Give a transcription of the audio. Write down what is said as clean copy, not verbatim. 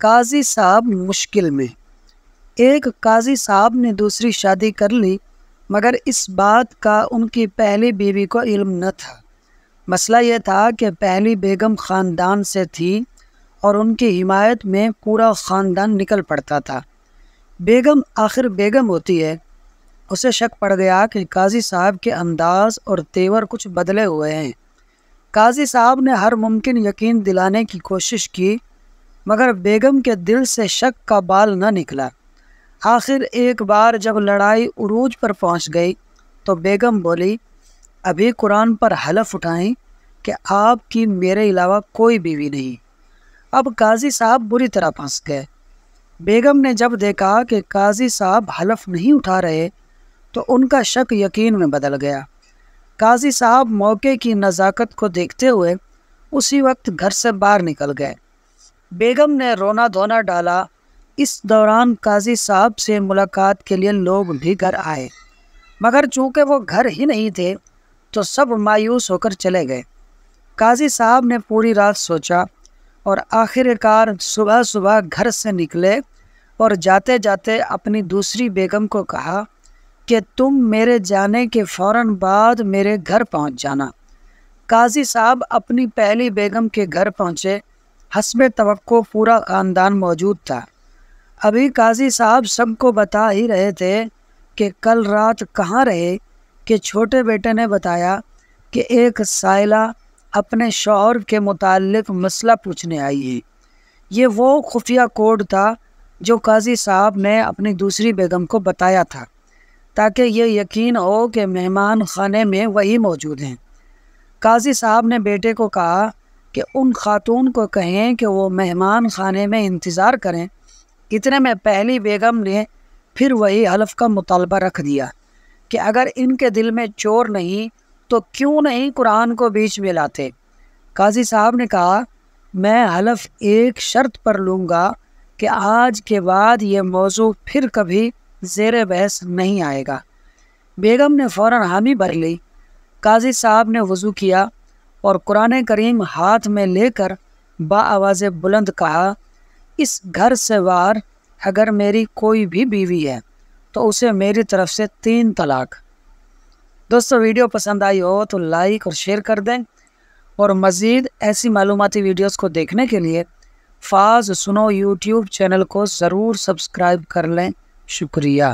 قاضی صاحب مشکل میں۔ ایک قاضی صاحب نے دوسری شادی کر لی، مگر اس بات کا ان کی پہلی بیوی کو علم نہ تھا۔ مسئلہ یہ تھا کہ پہلی بیگم خاندان سے تھی اور ان کی حمایت میں پورا خاندان نکل پڑتا تھا۔ بیگم آخر بیگم ہوتی ہے۔ اسے شک پڑ گیا کہ قاضی صاحب کے انداز اور تیور کچھ بدلے ہوئے ہیں۔ قاضی صاحب نے ہر ممکن یقین دلانے کی کوشش کی، مگر بیگم کے دل سے شک کا بال نہ نکلا۔ آخر ایک بار جب لڑائی عروج پر پہنچ گئی تو بیگم بولی، ابھی قرآن پر حلف اٹھائیں کہ آپ کی میرے علاوہ کوئی بیوی نہیں۔ اب قاضی صاحب بری طرح پھنس گئے۔ بیگم نے جب دیکھا کہ قاضی صاحب حلف نہیں اٹھا رہے تو ان کا شک یقین میں بدل گیا۔ قاضی صاحب موقع کی نزاکت کو دیکھتے ہوئے اسی وقت گھر سے باہر نکل گئے۔ بیگم نے رونا دھونا ڈالا۔ اس دوران قاضی صاحب سے ملاقات کے لیے لوگ بھی گھر آئے، مگر چونکہ وہ گھر ہی نہیں تھے تو سب مایوس ہو کر چلے گئے۔ قاضی صاحب نے پوری رات سوچا اور آخر کار صبح صبح گھر سے نکلے اور جاتے جاتے اپنی دوسری بیگم کو کہا کہ تم میرے جانے کے فوراً بعد میرے گھر پہنچ جانا۔ قاضی صاحب اپنی پہلی بیگم کے گھر پہنچے۔ حسب توقع پورا خاندان موجود تھا۔ ابھی قاضی صاحب سب کو بتا ہی رہے تھے کہ کل رات کہاں رہے کہ چھوٹے بیٹے نے بتایا کہ ایک سائلہ اپنے شوہر کے متعلق مسئلہ پوچھنے آئی ہے۔ یہ وہ خفیہ کوڈ تھا جو قاضی صاحب نے اپنی دوسری بیگم کو بتایا تھا تاکہ یہ یقین ہو کہ مہمان خانے میں وہی موجود ہیں۔ قاضی صاحب نے بیٹے کو کہا کہ ان خاتون کو کہیں کہ وہ مہمان خانے میں انتظار کریں۔ اتنے میں پہلی بیگم نے پھر وہی حلف کا مطالبہ رکھ دیا کہ اگر ان کے دل میں چور نہیں تو کیوں نہیں قرآن کو بیچ میں لاتے۔ قاضی صاحب نے کہا، میں حلف ایک شرط پر لوں گا کہ آج کے بعد یہ موضوع پھر کبھی زیر بحث نہیں آئے گا۔ بیگم نے فوراً حامی بھر لی۔ قاضی صاحب نے وضو کیا اور قرآن کریم ہاتھ میں لے کر بآواز بلند کہا، اس گھر سے باہر اگر میری کوئی بھی بیوی ہے تو اسے میری طرف سے 3 طلاق۔ دوستو، ویڈیو پسند آئی ہو تو لائک اور شیئر کر دیں، اور مزید ایسی معلوماتی ویڈیوز کو دیکھنے کے لیے فاز سنو یوٹیوب چینل کو ضرور سبسکرائب کر لیں۔ شکریہ۔